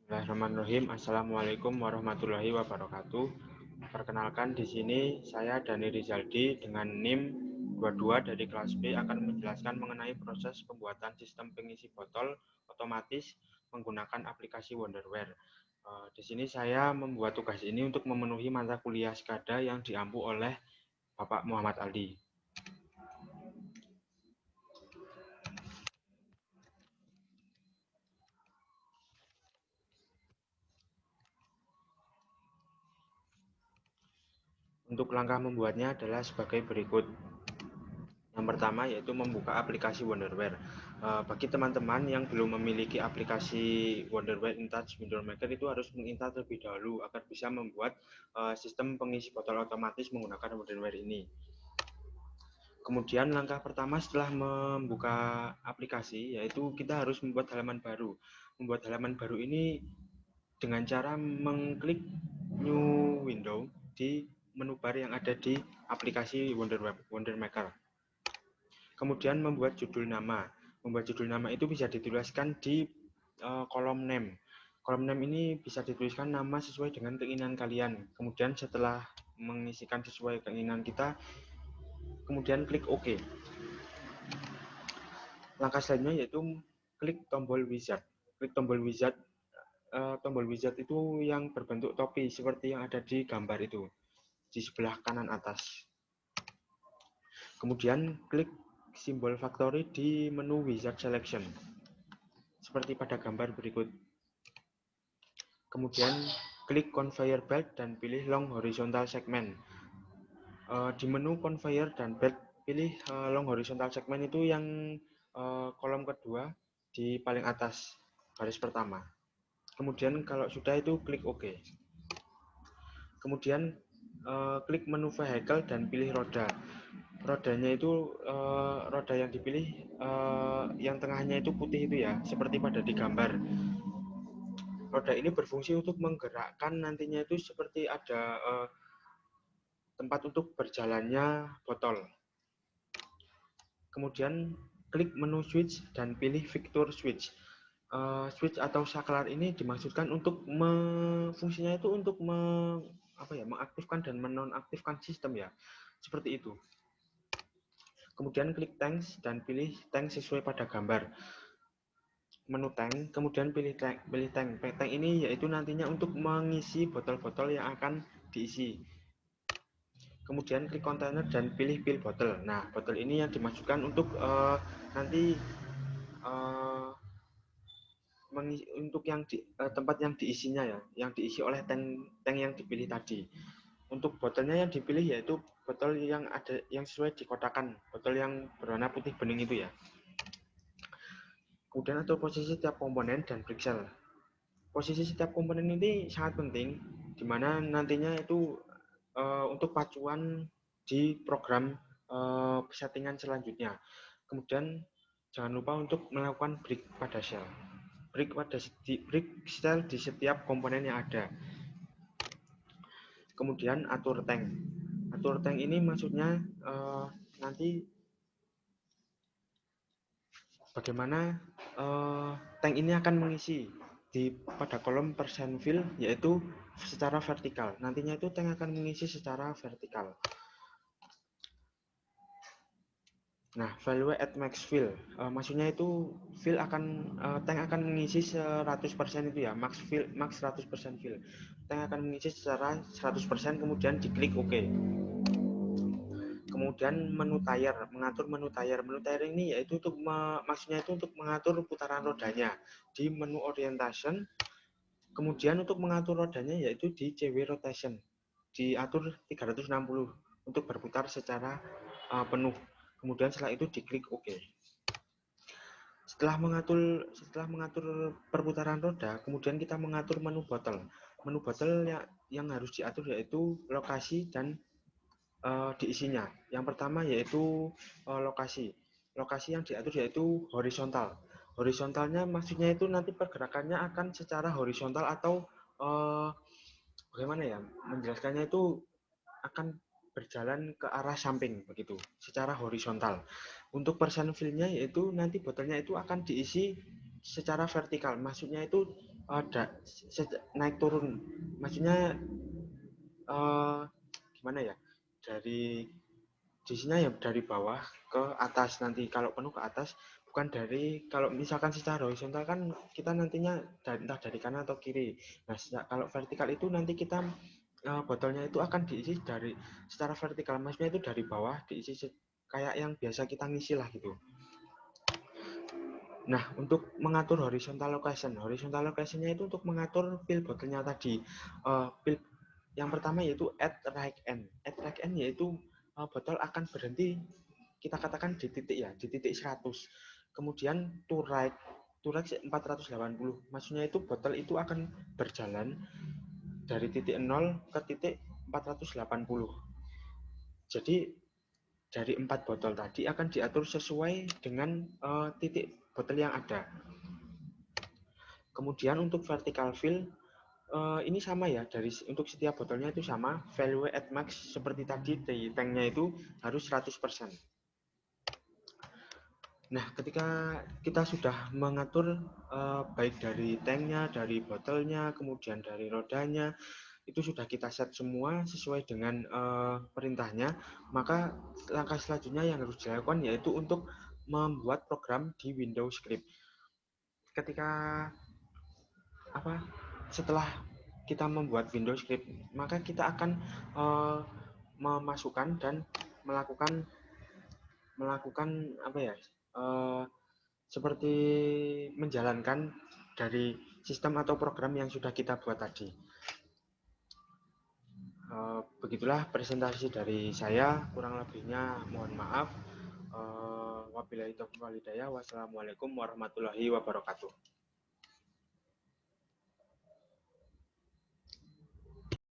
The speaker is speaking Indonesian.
Bismillahirrahmanirrahim. Assalamualaikum warahmatullahi wabarakatuh. Perkenalkan, di sini saya Dani Rizaldi dengan NIM 22 dari kelas B akan menjelaskan mengenai proses pembuatan sistem pengisi botol otomatis menggunakan aplikasi Wonderware. Di sini saya membuat tugas ini untuk memenuhi mata kuliah SKADA yang diampu oleh Bapak Muhammad Aldi. Untuk langkah membuatnya adalah sebagai berikut. Yang pertama yaitu membuka aplikasi Wonderware. Bagi teman-teman yang belum memiliki aplikasi Wonderware InTouch Window Maker itu harus menginstal terlebih dahulu agar bisa membuat sistem pengisi botol otomatis menggunakan Wonderware ini. Kemudian langkah pertama setelah membuka aplikasi yaitu kita harus membuat halaman baru. Membuat halaman baru ini dengan cara mengklik New Window di menu bar yang ada di aplikasi Wonder Maker. Kemudian membuat judul nama. Membuat judul nama itu bisa dituliskan di kolom name. Kolom name ini bisa dituliskan nama sesuai dengan keinginan kalian. Kemudian setelah mengisikan sesuai keinginan kita, kemudian klik OK. Langkah selanjutnya yaitu klik tombol wizard. Klik tombol wizard. Tombol wizard itu yang berbentuk topi seperti yang ada di gambar itu di sebelah kanan atas. Kemudian klik simbol factory di menu wizard selection seperti pada gambar berikut. Kemudian klik conveyor belt dan pilih long horizontal segment. Di menu conveyor dan belt pilih long horizontal segment itu yang kolom kedua di paling atas baris pertama. Kemudian kalau sudah itu klik OK. Kemudian klik menu vehicle dan pilih roda. Rodanya itu roda yang dipilih yang tengahnya itu putih itu ya, seperti pada di gambar. Roda ini berfungsi untuk menggerakkan nantinya itu seperti ada tempat untuk berjalannya botol. Kemudian klik menu switch dan pilih Victor switch. Switch atau saklar ini dimaksudkan untuk fungsinya itu untuk mengaktifkan dan menonaktifkan sistem ya, seperti itu. Kemudian klik tanks dan pilih tank sesuai pada gambar. Menu tank, kemudian pilih tank. Tank ini yaitu nantinya untuk mengisi botol-botol yang akan diisi. Kemudian klik kontainer dan pilih pil botol. Nah, botol ini yang dimasukkan untuk nanti untuk yang tempat yang diisinya ya, yang diisi oleh tank yang dipilih tadi. Untuk botolnya yang dipilih yaitu botol yang ada yang sesuai dikotakan, botol yang berwarna putih bening itu ya. Kemudian atur posisi setiap komponen dan pixel. Posisi setiap komponen ini sangat penting, di mana nantinya itu untuk pacuan di program settingan selanjutnya. Kemudian jangan lupa untuk melakukan break pada shell. Break shell di setiap komponen yang ada. Kemudian atur tank. Atur tank ini maksudnya nanti bagaimana tank ini akan mengisi pada kolom percent fill yaitu secara vertikal. Nantinya itu tank akan mengisi secara vertikal. Nah, value at max fill, maksudnya itu tank akan mengisi 100% itu ya, max 100% fill. Tank akan mengisi secara 100%, kemudian diklik OK. Kemudian menu tire, mengatur menu tire. Menu tire ini yaitu maksudnya itu untuk mengatur putaran rodanya di menu orientation. Kemudian untuk mengatur rodanya yaitu di CW rotation, diatur 360 untuk berputar secara penuh. Kemudian setelah itu diklik OK. Setelah mengatur perputaran roda, kemudian kita mengatur menu botol. Menu botol yang harus diatur yaitu lokasi dan diisinya. Yang pertama yaitu lokasi. Lokasi yang diatur yaitu horizontal. Horizontalnya maksudnya itu nanti pergerakannya akan secara horizontal atau bagaimana ya menjelaskannya itu akan berjalan ke arah samping begitu, secara horizontal. Untuk percent fill-nya yaitu nanti botolnya itu akan diisi secara vertikal. Maksudnya itu ada naik turun, maksudnya gimana ya, dari sisinya ya dari bawah ke atas, nanti kalau penuh ke atas, bukan dari, kalau misalkan secara horizontal kan kita nantinya entah dari kanan atau kiri. Nah kalau vertikal itu nanti kita botolnya itu akan diisi dari secara vertikal, maksudnya itu dari bawah diisi kayak yang biasa kita ngisi lah gitu. Nah, untuk mengatur horizontal location-nya itu untuk mengatur fill botolnya tadi. Fill yang pertama yaitu at right end. At right end yaitu botol akan berhenti, kita katakan di titik ya, di titik 100. Kemudian to right 480. Maksudnya itu botol itu akan berjalan dari titik 0 ke titik 480. Jadi dari 4 botol tadi akan diatur sesuai dengan titik botol yang ada. Kemudian untuk vertical fill ini sama ya, dari untuk setiap botolnya itu sama, value at max seperti tadi di tanknya itu harus 100%. Nah, ketika kita sudah mengatur baik dari tanknya, dari botolnya, kemudian dari rodanya, itu sudah kita set semua sesuai dengan perintahnya, maka langkah selanjutnya yang harus dilakukan yaitu untuk membuat program di Windows Script. Ketika setelah kita membuat Windows Script, maka kita akan memasukkan dan melakukan apa ya, seperti menjalankan dari sistem atau program yang sudah kita buat tadi. Begitulah presentasi dari saya, kurang lebihnya mohon maaf. Wabillahi taufiq wal hidayah. Wassalamualaikum warahmatullahi wabarakatuh.